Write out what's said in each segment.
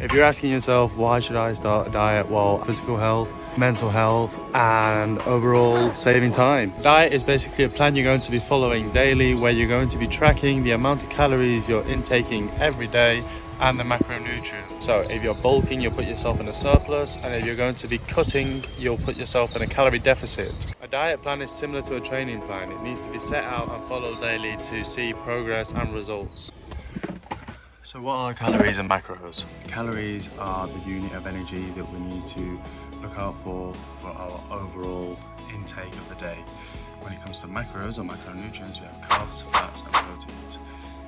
If you're asking yourself, why should I start a diet? Well, physical health, mental health, and overall saving time. Diet is basically a plan you're going to be following daily, where you're going to be tracking the amount of calories you're intaking every day and the macronutrients. So if you're bulking, you'll put yourself in a surplus, and if you're going to be cutting, you'll put yourself in a calorie deficit. A diet plan is similar to a training plan. It needs to be set out and followed daily to see progress and results. So what are calories and macros? Calories are the unit of energy that we need to look out for our overall intake of the day. When it comes to macros or macronutrients, we have carbs, fats and proteins.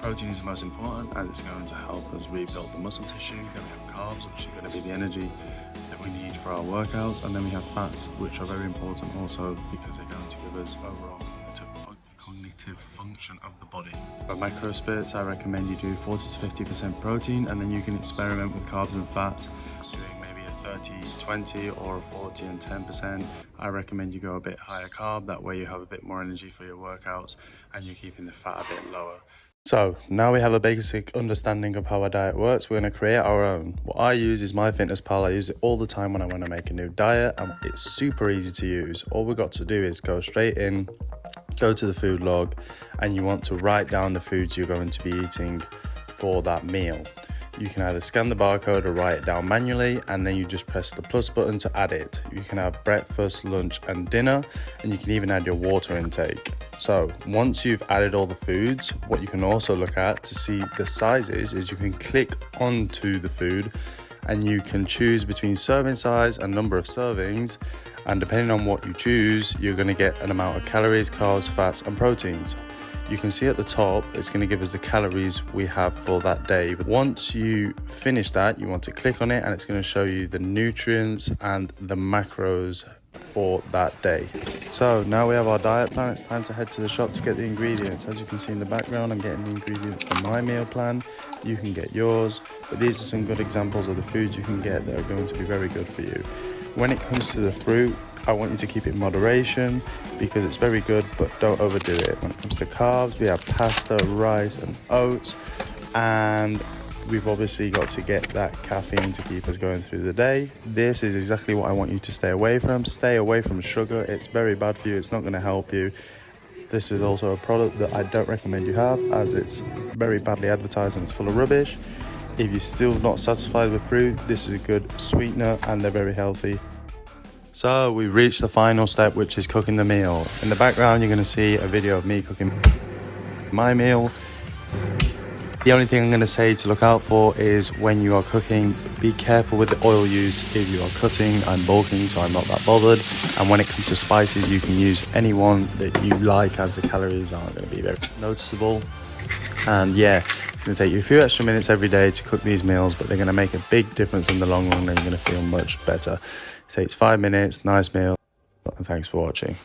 Protein is the most important as it's going to help us rebuild the muscle tissue. Then we have carbs, which are going to be the energy that we need for our workouts. And then we have fats, which are very important also because they're going to give us overall cognitive function of the body. For macro splits, I recommend you do 40 to 50% protein, and then you can experiment with carbs and fats, doing maybe a 30-20 or a 40 and 10%. I recommend you go a bit higher carb, that way you have a bit more energy for your workouts and you're keeping the fat a bit lower. So now we have a basic understanding of how our diet works. We're going to create our own. What I use is MyFitnessPal. I use it all the time when I want to make a new diet, and it's super easy to use. All we've got to do is go straight in, go to the food log, and you want to write down the foods you're going to be eating for that meal. You can either scan the barcode or write it down manually, and then you just press the plus button to add it. You can have breakfast, lunch and dinner, and you can even add your water intake. So once you've added all the foods, what you can also look at to see the sizes is you can click onto the food and you can choose between serving size and number of servings, and depending on what you choose, you're going to get an amount of calories, carbs, fats and proteins. You can see at the top, it's going to give us the calories we have for that day. But once you finish that, you want to click on it and it's going to show you the nutrients and the macros for that day. So now we have our diet plan. It's time to head to the shop to get the ingredients. As you can see in the background, I'm getting the ingredients for my meal plan. You can get yours, but these are some good examples of the foods you can get that are going to be very good for you. When it comes to the fruit, I want you to keep it in moderation because it's very good, but don't overdo it. When it comes to carbs, we have pasta, rice and oats, and we've obviously got to get that caffeine to keep us going through the day. This is exactly what I want you to stay away from. Stay away from sugar. It's very bad for you. It's not going to help you. This is also a product that I don't recommend you have, as it's very badly advertised and it's full of rubbish. If you're still not satisfied with fruit, this is a good sweetener and they're very healthy. So we've reached the final step, which is cooking the meal. In the background, you're going to see a video of me cooking my meal. The only thing I'm going to say to look out for is when you are cooking, be careful with the oil use if you are cutting. I'm bulking, so I'm not that bothered. And when it comes to spices, you can use any one that you like, as the calories aren't going to be very noticeable. And yeah, it's going to take you a few extra minutes every day to cook these meals, but they're going to make a big difference in the long run and you're going to feel much better. It takes 5 minutes, nice meal, and thanks for watching.